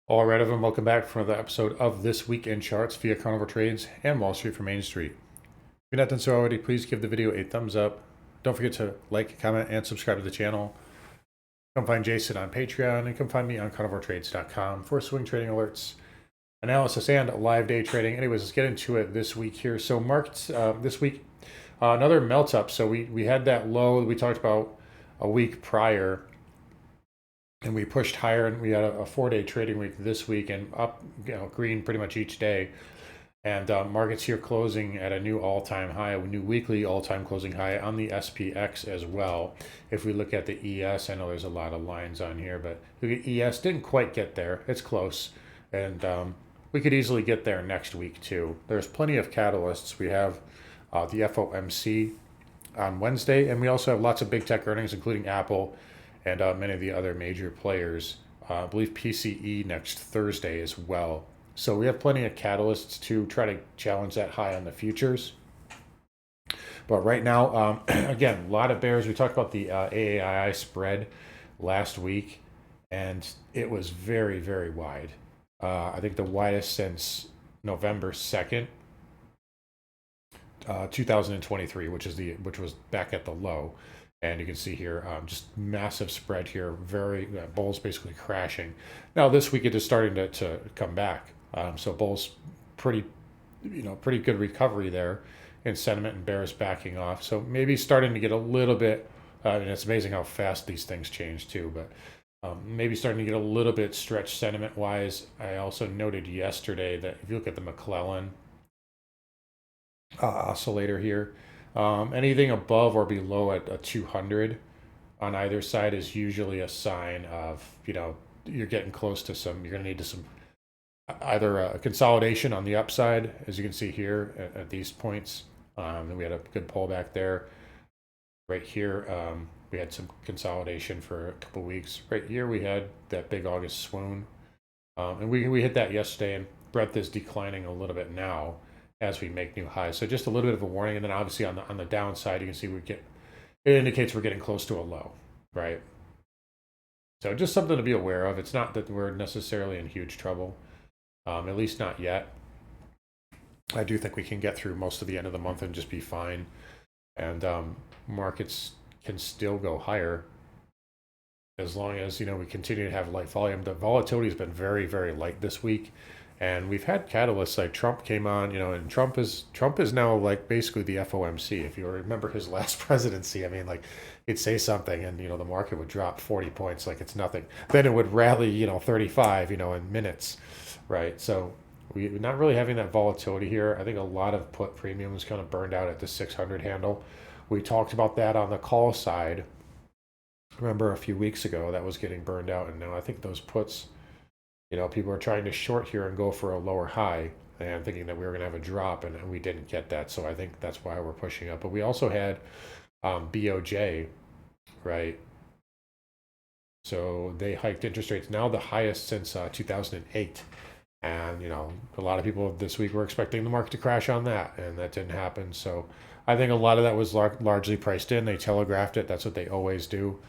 All right, everyone, welcome back for another episode of This Week in Charts via Carnival Trades and Wall Street from Main Street. If you're not done so already, please give the video a thumbs up. Don't forget to like, comment, and subscribe to the channel. Come find Jason on Patreon and come find me on carnivaltrades.com for swing trading alerts, analysis, and live day trading. Anyways, let's get into it this week here. So markets this week, another melt up. So we had that low we talked about a week prior, and we pushed higher, and we had a 4-day trading week this week and up, green pretty much each day. And markets here closing at a new all-time high, a new weekly all-time closing high on the SPX as well. If we look at the ES, I know there's a lot of lines on here, but look at ES, didn't quite get there. It's close, and we could easily get there next week too. There's plenty of catalysts. We have the FOMC on Wednesday, and we also have lots of big tech earnings, including Apple and many of the other major players. I believe PCE next Thursday as well. So we have plenty of catalysts to try to challenge that high on the futures. But right now, again, a lot of bears. We talked about the AAII spread last week, and it was very, very wide. I think the widest since November 2nd, 2023, which was back at the low. And you can see here, just massive spread here, very bulls basically crashing. Now this week it is starting to come back. So bulls pretty good recovery there in sentiment, and bears backing off. So maybe starting to get a little bit, and it's amazing how fast these things change too, but maybe starting to get a little bit stretched sentiment wise. I also noted yesterday that if you look at the McClellan oscillator here, anything above or below at a 200 on either side is usually a sign of, you're getting close to you're going to need some either a consolidation on the upside, as you can see here at these points. And we had a good pullback there. Right here, we had some consolidation for a couple weeks. Right here, we had that big August swoon. And we hit that yesterday, and breadth is declining a little bit now as we make new highs. So just a little bit of a warning. And then obviously on the downside, you can see it indicates we're getting close to a low, right? So just something to be aware of. It's not that we're necessarily in huge trouble, at least not yet. I do think we can get through most of the end of the month and just be fine. And markets can still go higher as long as, we continue to have light volume. The volatility has been very, very light this week. And we've had catalysts like Trump came on, and Trump is now like basically the FOMC. If you remember his last presidency, I mean, like he'd say something and, the market would drop 40 points like it's nothing. Then it would rally, 35, in minutes, right? So we're not really having that volatility here. I think a lot of put premiums kind of burned out at the 600 handle. We talked about that on the call side. Remember a few weeks ago that was getting burned out, and now I think those puts, people are trying to short here and go for a lower high and thinking that we were going to have a drop, and we didn't get that. So I think that's why we're pushing up. But we also had BOJ, right? So they hiked interest rates, now the highest since 2008. And, a lot of people this week were expecting the market to crash on that, and that didn't happen. So I think a lot of that was largely priced in. They telegraphed it. That's what they always do.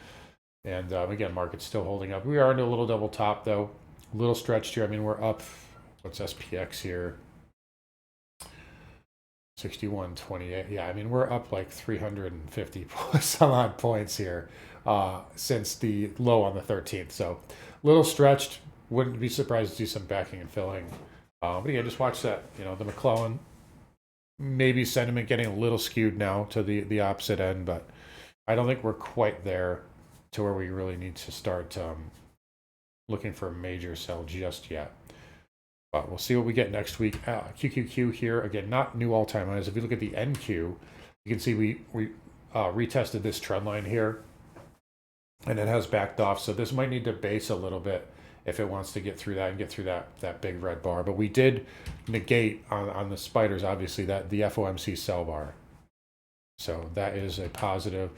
And again, market's still holding up. We are into a little double top, though. A little stretched here. I mean, we're up, what's SPX here? 61.28. Yeah, I mean, we're up like 350 some odd points here since the low on the 13th. So a little stretched. Wouldn't be surprised to see some backing and filling. But again, just watch that. The McClellan, maybe sentiment getting a little skewed now to the opposite end, but I don't think we're quite there to where we really need to start looking for a major sell just yet. But we'll see what we get next week. QQQ here, again, not new all-time highs. If you look at the NQ, you can see we retested this trend line here, and it has backed off. So this might need to base a little bit if it wants to get through that and get through that big red bar. But we did negate on the spiders, obviously, that the FOMC sell bar. So that is a positive.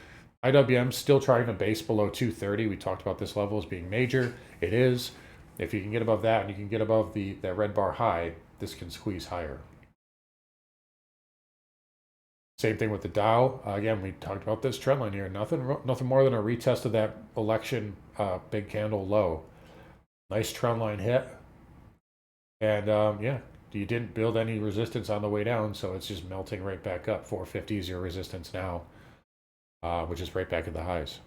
IWM still trying to base below 230. We talked about this level as being major. It is. If you can get above that and you can get above that red bar high, this can squeeze higher. Same thing with the Dow. Again, we talked about this trend line here. Nothing more than a retest of that election big candle low. Nice trend line hit. And yeah, you didn't build any resistance on the way down, so it's just melting right back up. 450 is your resistance now, which is right back at the highs.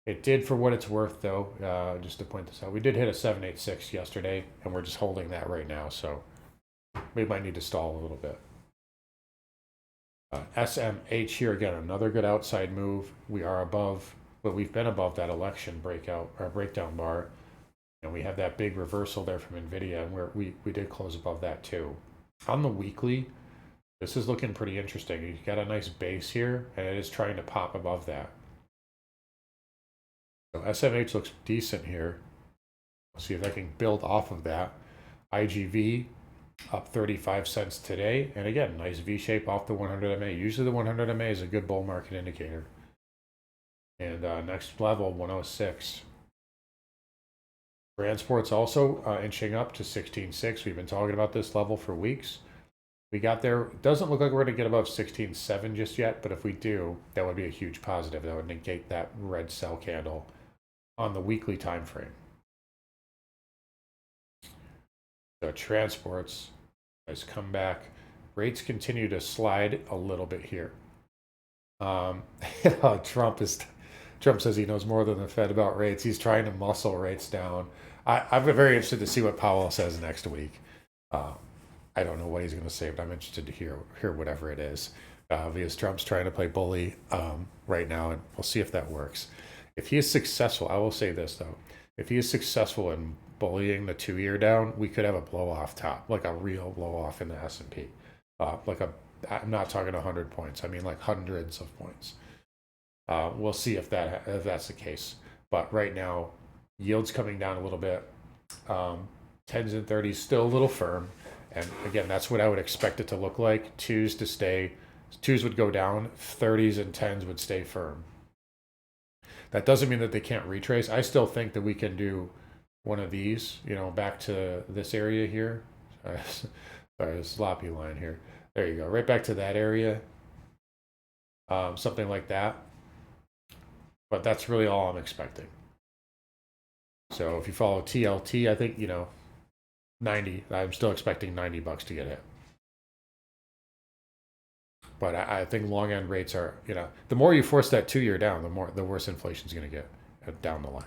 It did, for what it's worth, though, just to point this out, we did hit a 786 yesterday, and we're just holding that right now, so we might need to stall a little bit. SMH here, again, another good outside move. We are above, but we've been above that election breakout or breakdown bar, and we have that big reversal there from NVIDIA, and we did close above that too. On the weekly, this is looking pretty interesting. You've got a nice base here, and it is trying to pop above that. So SMH looks decent here. Let's see if I can build off of that. IGV up 35 cents today. And again, nice V shape off the 100 MA. Usually the 100 MA is a good bull market indicator. And next level, 106. Transport's also inching up to 16.6. We've been talking about this level for weeks. We got there. It doesn't look like we're going to get above 16.7 just yet, but if we do, that would be a huge positive. That would negate that red sell candle on the weekly time frame. So transports has come back. Rates continue to slide a little bit here. Trump says he knows more than the Fed about rates. He's trying to muscle rates down. I'm very interested to see what Powell says next week. I don't know what he's going to say, but I'm interested to hear whatever it is. Because Trump's trying to play bully right now, and we'll see if that works. If he is successful, I will say this though: if he is successful in bullying the 2-year down, we could have a blow off top, like a real blow off in the S&P. I'm not talking 100 points. I mean like hundreds of points. We'll see if that's the case. But right now, yields coming down a little bit. 10s and 30s still a little firm. And again, that's what I would expect it to look like. 2s to stay. 2s would go down. 30s and 10s would stay firm. That doesn't mean that they can't retrace. I still think that we can do one of these, back to this area here. Sorry, sloppy line here. There you go. Right back to that area. Something like that. But that's really all I'm expecting. So if you follow TLT, I think, 90. I'm still expecting $90 to get hit. But I think long end rates are, the more you force that 2-year down, the worse inflation's going to get down the line.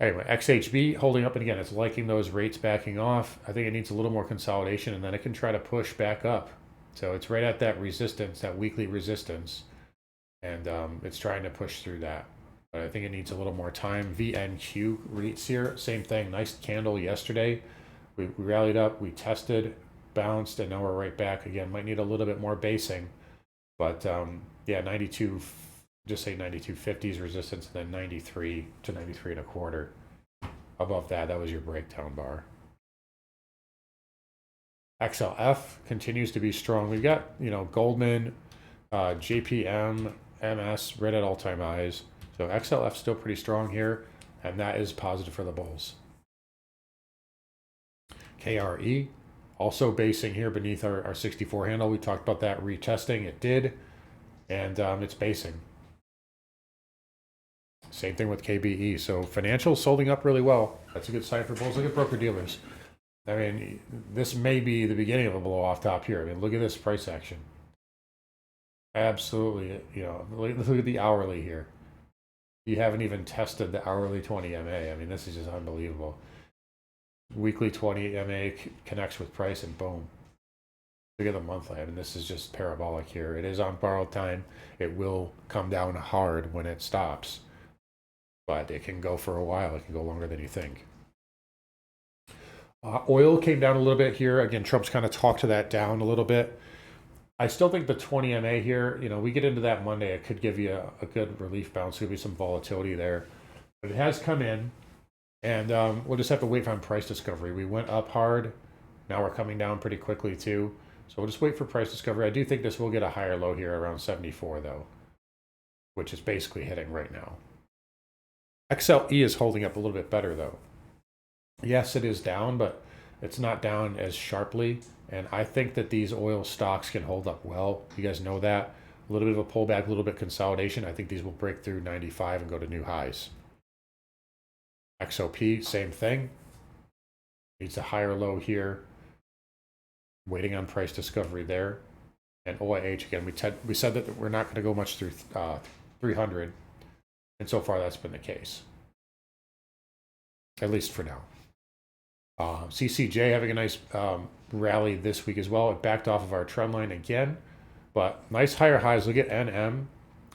Anyway, XHB holding up, and again, it's liking those rates backing off. I think it needs a little more consolidation, and then it can try to push back up. So it's right at that resistance, that weekly resistance, and it's trying to push through that. But I think it needs a little more time. VNQ REITs here, same thing. Nice candle yesterday. We rallied up, we tested, bounced, and now we're right back again. Might need a little bit more basing, but yeah, 92, just say 92.50s resistance, and then 93 to 93 and a quarter. Above that, that was your breakdown bar. XLF continues to be strong. We've got, Goldman, JPM, MS right at all-time highs. So XLF still pretty strong here, and that is positive for the bulls. KRE also basing here beneath our 64 handle. We talked about that retesting. It did, and it's basing. Same thing with KBE. So financials holding up really well. That's a good sign for bulls. Look at broker dealers. I mean, this may be the beginning of a blow off top here. I mean, look at this price action. Absolutely. Look at the hourly here. You haven't even tested the hourly 20 MA. I mean, this is just unbelievable. Weekly 20 MA connects with price, and boom. Look at the monthly. I mean, this is just parabolic here. It is on borrowed time. It will come down hard when it stops, but it can go for a while. It can go longer than you think. Oil came down a little bit here. Again, Trump's kind of talked to that down a little bit. I still think the 20 MA here, we get into that Monday, it could give you a good relief bounce. There'll be some volatility there. But it has come in, and we'll just have to wait for price discovery. We went up hard. Now we're coming down pretty quickly too. So we'll just wait for price discovery. I do think this will get a higher low here around 74 though, which is basically hitting right now. XLE is holding up a little bit better though. Yes, it is down, but it's not down as sharply. And I think that these oil stocks can hold up well. You guys know that. A little bit of a pullback, a little bit of consolidation. I think these will break through 95 and go to new highs. XOP, same thing. Needs a higher low here. Waiting on price discovery there. And OIH again, we said that we're not going to go much through 300, and so far that's been the case, at least for now. CCJ having a nice rally this week as well. It backed off of our trend line again, but nice higher highs. Look at NM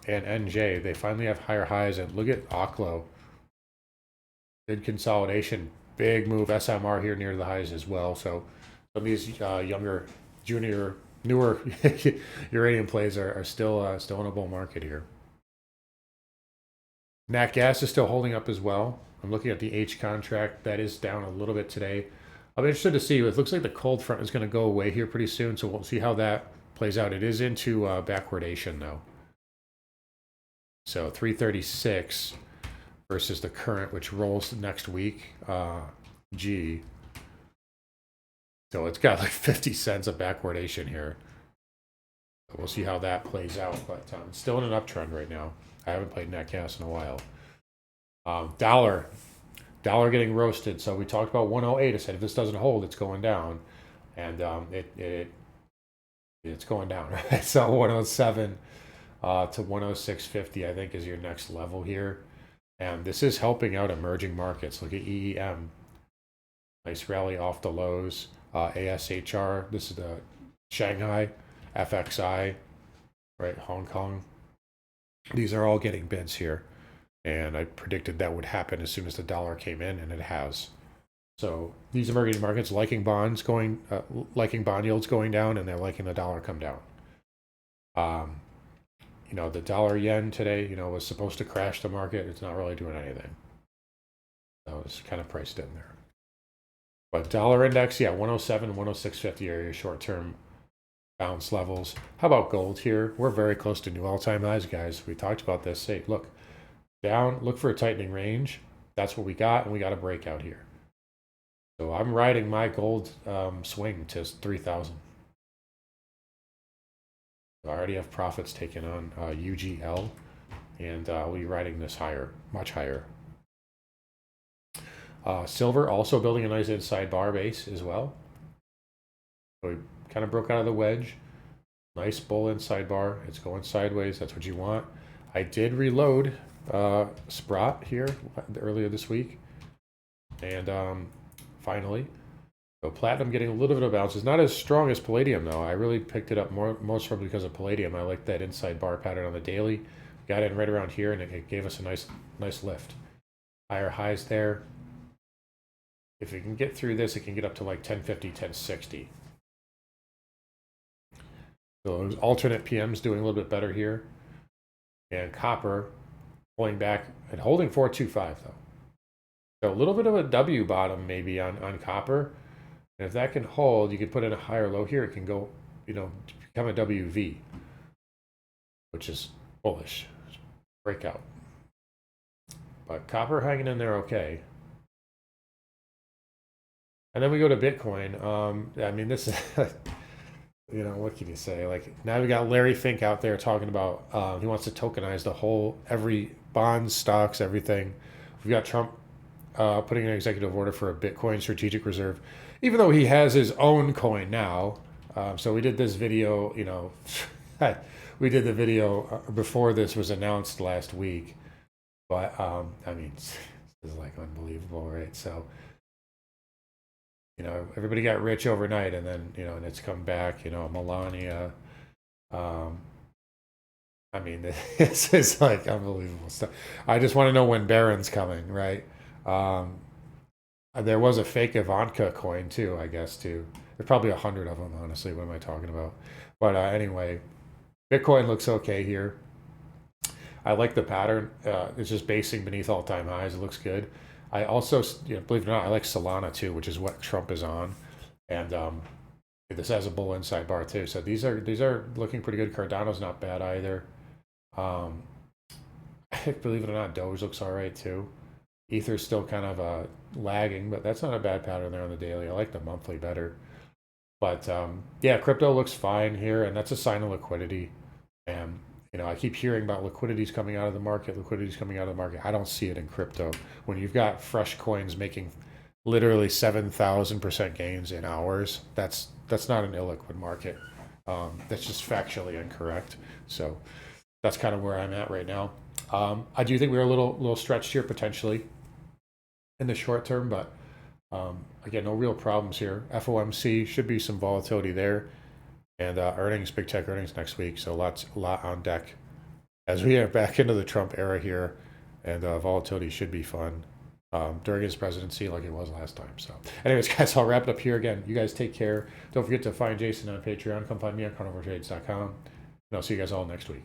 and NJ. They finally have higher highs, and look at Oklo. Good consolidation, big move. SMR here near the highs as well. So some of these younger, junior, newer uranium plays are still in a bull market here. Nat gas is still holding up as well. I'm looking at the H contract. That is down a little bit today. I'm interested to see. It looks like the cold front is going to go away here pretty soon, so we'll see how that plays out. It is into backwardation, though. So 336 versus the current, which rolls next week, G. So it's got like 50 cents of backwardation here. So we'll see how that plays out, but it's still in an uptrend right now. I haven't played Netcast in a while. Dollar getting roasted. So we talked about 108. I said if this doesn't hold, it's going down, and it's going down. Right? So 107 to 106.50, I think, is your next level here, and this is helping out emerging markets. Look at EEM, nice rally off the lows. ASHR, this is the Shanghai, FXI, right? Hong Kong. These are all getting bids here. And I predicted that would happen as soon as the dollar came in, and it has. So these emerging markets liking bonds going, liking bond yields going down, and they're liking the dollar come down. You know, the dollar yen today, you know, was supposed to crash the market. It's not really doing anything. So it's kind of priced in there. But dollar index, yeah, 107, 106.50 are your short-term bounce levels. How about gold here? We're very close to new all-time highs, guys. We talked about this. Hey, look. Down, look for a tightening range. That's what we got, and we got a breakout here. So I'm riding my gold swing to 3,000. I already have profits taken on UGL, and we'll be riding this higher, much higher. Silver also building a nice inside bar base as well. So we kind of broke out of the wedge. Nice bull inside bar. It's going sideways. That's what you want. I did reload Sprott here earlier this week, and finally, so platinum getting a little bit of bounce. It's not as strong as palladium though. I really picked it up most probably because of palladium. I like that inside bar pattern on the daily. Got in right around here, and it gave us a nice lift. Higher highs there. If it can get through this, it can get up to like 1050, 1060. So alternate PMs doing a little bit better here, and copper pulling back and holding 425 though. So a little bit of a W bottom maybe on copper. And if that can hold, you could put in a higher low here. It can go, you know, become a WV, which is bullish. Breakout. But copper hanging in there okay. And then we go to Bitcoin. I mean, this is, you know, what can you say? Like, now we got Larry Fink out there talking about he wants to tokenize the whole, every bonds, stocks, everything. We've got Trump putting an executive order for a Bitcoin strategic reserve, even though he has his own coin now. So we did this video, you know, we did the video before this was announced last week. But, I mean, this is like unbelievable, right? So, you know, everybody got rich overnight, and then, you know, and it's come back, you know, Melania. I mean, this is like unbelievable stuff. I just want to know when Barron's coming, right? There was a fake Ivanka coin too, I guess, too. There's probably 100 of them, honestly. What am I talking about? But anyway, Bitcoin looks okay here. I like the pattern. It's just basing beneath all-time highs. It looks good. I also, you know, believe it or not, I like Solana too, which is what Trump is on, and this has a bull inside bar too. So these are looking pretty good. Cardano's not bad either. Believe it or not, Doge looks all right too. Ether's still kind of lagging, but that's not a bad pattern there on the daily. I like the monthly better. But yeah, crypto looks fine here, and that's a sign of liquidity. And you know, I keep hearing about liquidity's coming out of the market. Liquidity's coming out of the market. I don't see it in crypto. When you've got fresh coins making literally 7,000% gains in hours. That's not an illiquid market. That's just factually incorrect. So that's kind of where I'm at right now. I do think we're a little stretched here potentially in the short term, but again, no real problems here. FOMC should be some volatility there, and earnings, big tech earnings next week. So a lot on deck as we are back into the Trump era here, and volatility should be fun during his presidency, like it was last time. So, anyways, guys, I'll wrap it up here again. You guys take care. Don't forget to find Jason on Patreon. Come find me on carnivaltrades.com, and I'll see you guys all next week.